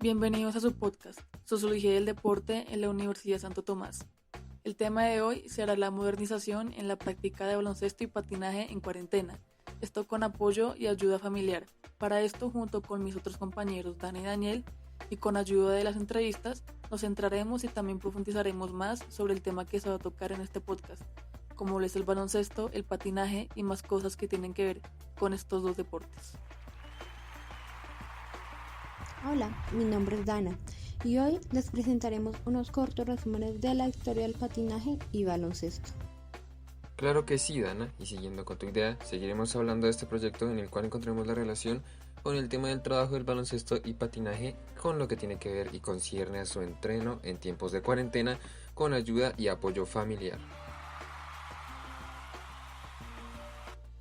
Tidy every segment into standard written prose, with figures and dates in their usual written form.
Bienvenidos a su podcast, Sociología del Deporte en la Universidad Santo Tomás. El tema de hoy será la modernización en la práctica de baloncesto y patinaje en cuarentena, esto con apoyo y ayuda familiar. Para esto, junto con mis otros compañeros Dana y Daniel, y con ayuda de las entrevistas, nos centraremos y también profundizaremos más sobre el tema que se va a tocar en este podcast, como es el baloncesto, el patinaje y más cosas que tienen que ver con estos dos deportes. Hola, mi nombre es Dana y hoy les presentaremos unos cortos resúmenes de la historia del patinaje y baloncesto. Claro que sí, Dana, y siguiendo con tu idea, seguiremos hablando de este proyecto en el cual encontremos la relación con el tema del trabajo del baloncesto y patinaje, con lo que tiene que ver y concierne a su entreno en tiempos de cuarentena, con ayuda y apoyo familiar.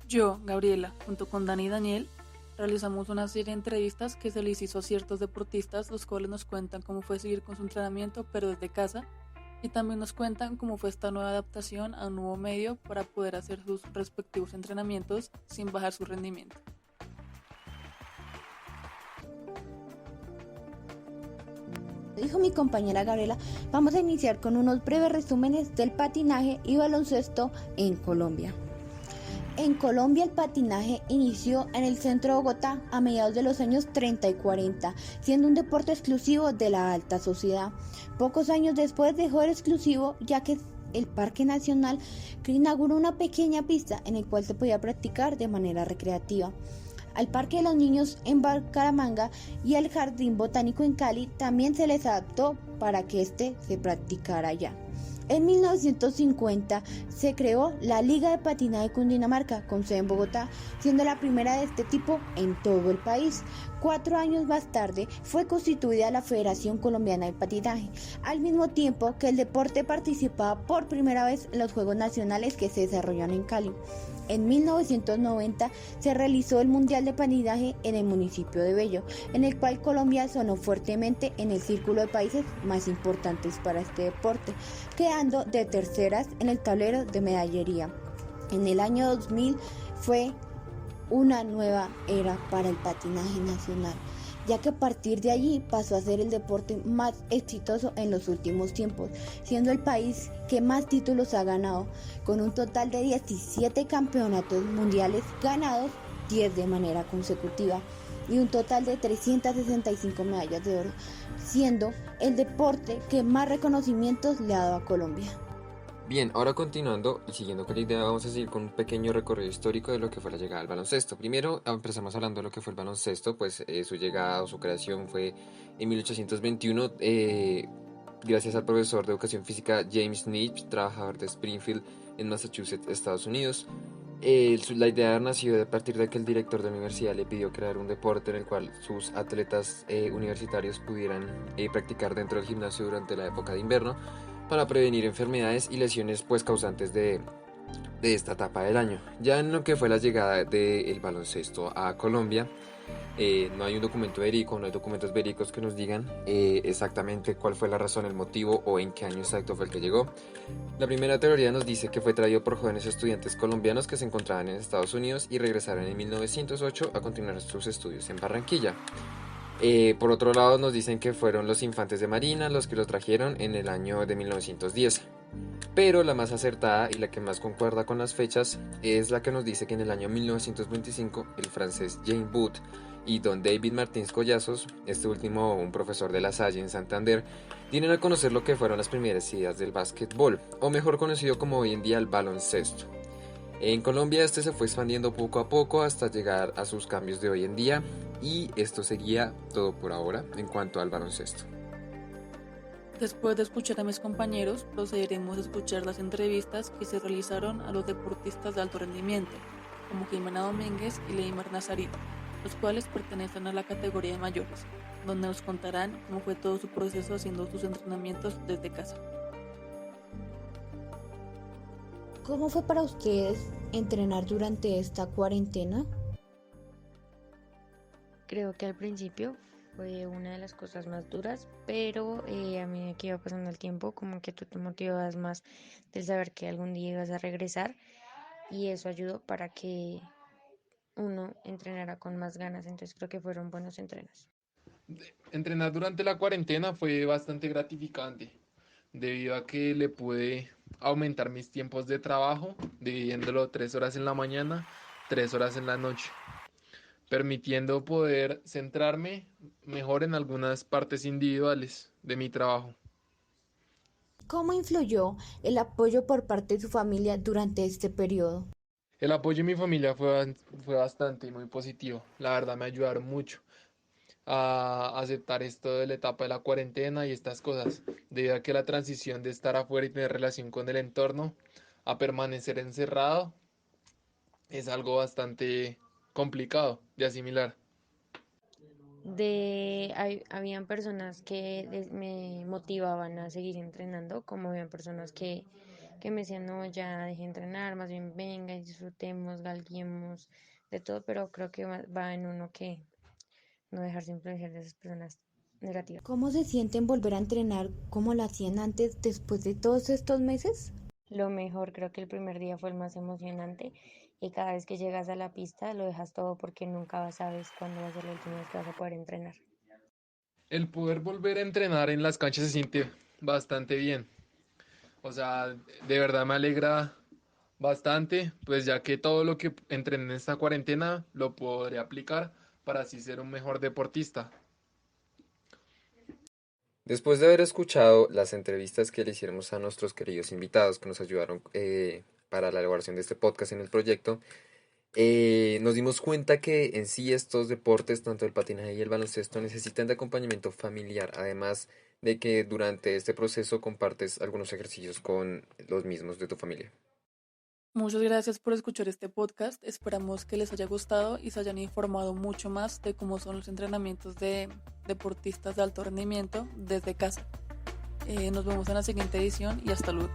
Yo, Gabriela, junto con Dani y Daniel, realizamos una serie de entrevistas que se les hizo a ciertos deportistas, los cuales nos cuentan cómo fue seguir con su entrenamiento, pero desde casa, y también nos cuentan cómo fue esta nueva adaptación a un nuevo medio para poder hacer sus respectivos entrenamientos sin bajar su rendimiento. Dijo mi compañera Gabriela, vamos a iniciar con unos breves resúmenes del patinaje y baloncesto en Colombia. En Colombia el patinaje inició en el centro de Bogotá a mediados de los años 30 y 40, siendo un deporte exclusivo de la alta sociedad. Pocos años después dejó de ser exclusivo, ya que el Parque Nacional inauguró una pequeña pista en la cual se podía practicar de manera recreativa. Al Parque de los Niños en Bucaramanga y al Jardín Botánico en Cali también se les adaptó para que se practicara allá. En 1950 se creó la Liga de Patinaje de Cundinamarca, con sede en Bogotá, siendo la primera de este tipo en todo el país. 4 años más tarde fue constituida la Federación Colombiana de Patinaje, al mismo tiempo que el deporte participaba por primera vez en los Juegos Nacionales que se desarrollaron en Cali. En 1990 se realizó el Mundial de Patinaje en el municipio de Bello, en el cual Colombia sonó fuertemente en el círculo de países más importantes para este deporte, quedando de terceras en el tablero de medallería. En el año 2000 fue una nueva era para el patinaje nacional, ya que a partir de allí pasó a ser el deporte más exitoso en los últimos tiempos, siendo el país que más títulos ha ganado, con un total de 17 campeonatos mundiales ganados, 10 de manera consecutiva, y un total de 365 medallas de oro, siendo el deporte que más reconocimientos le ha dado a Colombia. Bien, ahora continuando y siguiendo con la idea, vamos a seguir con un pequeño recorrido histórico de lo que fue la llegada al baloncesto. Primero empezamos hablando de lo que fue el baloncesto, pues su llegada o su creación fue en 1821, gracias al profesor de educación física James Neech, trabajador de Springfield en Massachusetts, Estados Unidos. La idea nació a partir de que el director de la universidad le pidió crear un deporte en el cual sus atletas universitarios pudieran practicar dentro del gimnasio durante la época de invierno para prevenir enfermedades y lesiones pues causantes de esta etapa del año. Ya en lo que fue la llegada del baloncesto a Colombia, no hay un documento verídico, no hay documentos verídicos que nos digan exactamente cuál fue la razón, el motivo o en qué año exacto fue el que llegó. La primera teoría nos dice que fue traído por jóvenes estudiantes colombianos que se encontraban en Estados Unidos y regresaron en 1908 a continuar sus estudios en Barranquilla. Por otro lado nos dicen que fueron los infantes de Marina los que lo trajeron en el año de 1910. Pero la más acertada y la que más concuerda con las fechas es la que nos dice que en el año 1925 el francés Jean Booth y don David Martins Collazos, este último un profesor de La Salle en Santander, tienen a conocer lo que fueron las primeras ideas del básquetbol, o mejor conocido como hoy en día el baloncesto. En Colombia este se fue expandiendo poco a poco hasta llegar a sus cambios de hoy en día, y esto sería todo por ahora en cuanto al baloncesto. Después de escuchar a mis compañeros, procederemos a escuchar las entrevistas que se realizaron a los deportistas de alto rendimiento, como Jimena Domínguez y Leymar Nazarit, los cuales pertenecen a la categoría de mayores, donde nos contarán cómo fue todo su proceso haciendo sus entrenamientos desde casa. ¿Cómo fue para ustedes entrenar durante esta cuarentena? Creo que al principio fue una de las cosas más duras, pero a medida que iba pasando el tiempo, como que tú te motivabas más del saber que algún día ibas a regresar y eso ayudó para que uno entrenara con más ganas, entonces creo que fueron buenos entrenos. Entrenar durante la cuarentena fue bastante gratificante, debido a que le pude aumentar mis tiempos de trabajo, dividiéndolo 3 horas en la mañana, 3 horas en la noche, permitiendo poder centrarme mejor en algunas partes individuales de mi trabajo. ¿Cómo influyó el apoyo por parte de su familia durante este periodo? El apoyo de mi familia fue bastante y muy positivo. La verdad me ayudaron mucho a aceptar esto de la etapa de la cuarentena y estas cosas, debido a que la transición de estar afuera y tener relación con el entorno a permanecer encerrado es algo bastante complicado de asimilar. Habían personas que me motivaban a seguir entrenando, como habían personas que me decían, no, ya deje de entrenar, más bien venga y disfrutemos, galguemos, de todo, pero creo que va en uno que no dejarse influenciar de esas personas negativas. ¿Cómo se sienten volver a entrenar como lo hacían antes después de todos estos meses? Lo mejor, creo que el primer día fue el más emocionante y cada vez que llegas a la pista lo dejas todo porque nunca sabes cuándo va a ser la última vez que vas a poder entrenar. El poder volver a entrenar en las canchas se siente bastante bien. O sea, de verdad me alegra bastante, pues ya que todo lo que entrené en esta cuarentena lo podré aplicar para así ser un mejor deportista. Después de haber escuchado las entrevistas que le hicimos a nuestros queridos invitados que nos ayudaron para la elaboración de este podcast en el proyecto, nos dimos cuenta que en sí estos deportes, tanto el patinaje y el baloncesto, necesitan de acompañamiento familiar, además de que durante este proceso compartes algunos ejercicios con los mismos de tu familia. Muchas gracias por escuchar este podcast. Esperamos que les haya gustado y se hayan informado mucho más de cómo son los entrenamientos de deportistas de alto rendimiento desde casa. Nos vemos en la siguiente edición y hasta luego.